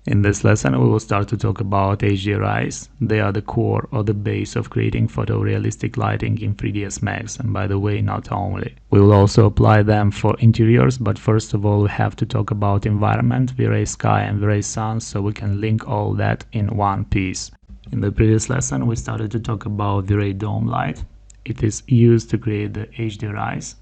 In this lesson, we will start to talk about HDRIs. They are the core or the base of creating photorealistic lighting in 3ds Max, and by the way, not only. We will also apply them for interiors, but first of all we have to talk about environment, Vray sky and Vray sun, so we can link all that in one piece. In the previous lesson, we started to talk about Vray dome light. It is used to create the HDRIs,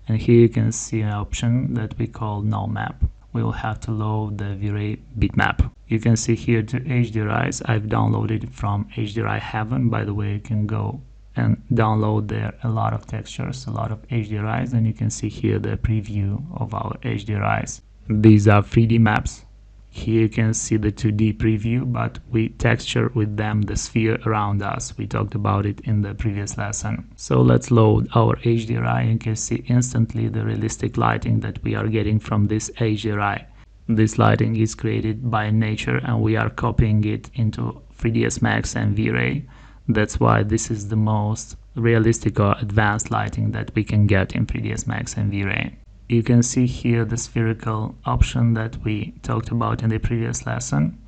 and here you can see an option that we call no map. We will have to load the Vray bitmap. You can see here the HDRIs. I've downloaded it from HDRI Heaven. By the way, you can go and download there a lot of textures, a lot of HDRIs, and you can see here the preview of our HDRIs. These are 3D maps. Here you can see the 2D preview, but we texture with them the sphere around us. We talked about it in the previous lesson. So let's load our HDRI. You can see instantly the realistic lighting that we are getting from this HDRI. This lighting is created by nature and we are copying it into 3ds Max and Vray. That's why this is the most realistic or advanced lighting that we can get in 3ds Max and Vray. You can see here the spherical option that we talked about in the previous lesson.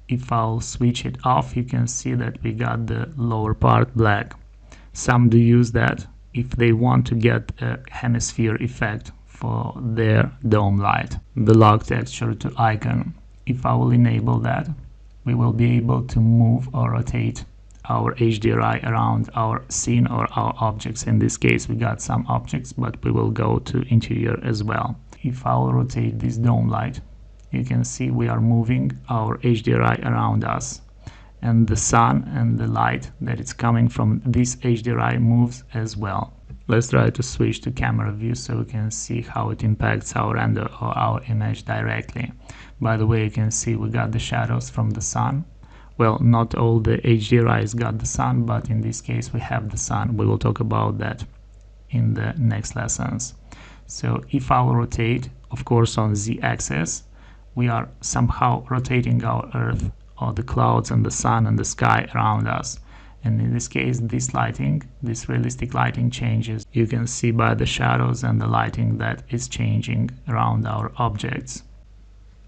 If I'll switch it off, you can see that we got the lower part black. Some do use that if they want to get a hemisphere effect for their dome light. The log texture to icon. If I will enable that, we will be able to move or rotate our HDRI around our scene or our objects. In this case we got some objects, but we will go to interior as well. If I will rotate this dome light, you can see we are moving our HDRI around us, and the sun and the light that is coming from this HDRI moves as well. Let's try to switch to camera view so we can see how it impacts our render or our image directly. By the way, you can see we got the shadows from the sun. Well, not all the HDRIs got the sun, but in this case we have the sun. We will talk about that in the next lessons. So if I will rotate, of course on Z-axis, we are somehow rotating our Earth or the clouds and the sun and the sky around us. And in this case, this lighting, this realistic lighting changes. You can see by the shadows and the lighting that is changing around our objects.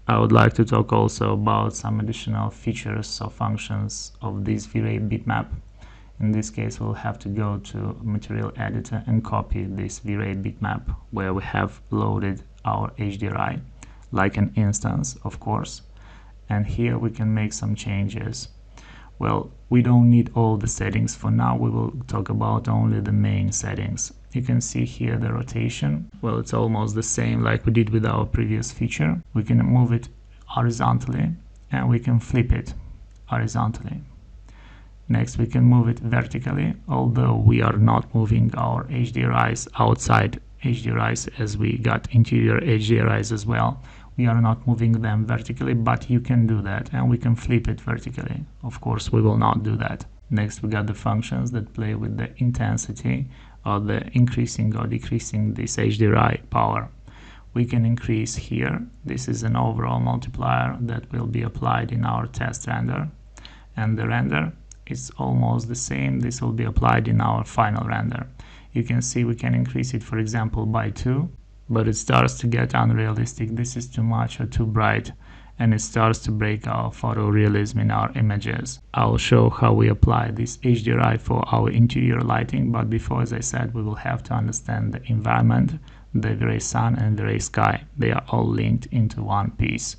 I would like to talk also about some additional features or functions of this Vray bitmap. In this case, we'll have to go to Material Editor and copy this Vray bitmap where we have loaded our HDRI, like an instance, of course. And here we can make some changes. Well, we don't need all the settings for now. We will talk about only the main settings. You can see here the rotation. Well, it's almost the same like we did with our previous feature. We can move it horizontally and we can flip it horizontally. Next, we can move it vertically, although we are not moving our HDRIs outside HDRIs as we got interior HDRIs as well. We are not moving them vertically, but you can do that, and we can flip it vertically. Of course, we will not do that. Next, we got the functions that play with the intensity or the increasing or decreasing this HDRI power. We can increase here. This is an overall multiplier that will be applied in our test render, and the render is almost the same. This will be applied in our final render. You can see we can increase it, for example, by 2. But it starts to get unrealistic. This is too much or too bright, and it starts to break our photorealism in our images. I'll show how we apply this HDRI for our interior lighting, but before, as I said, we will have to understand the environment, the Vray sun and Vray sky. They are all linked into one piece.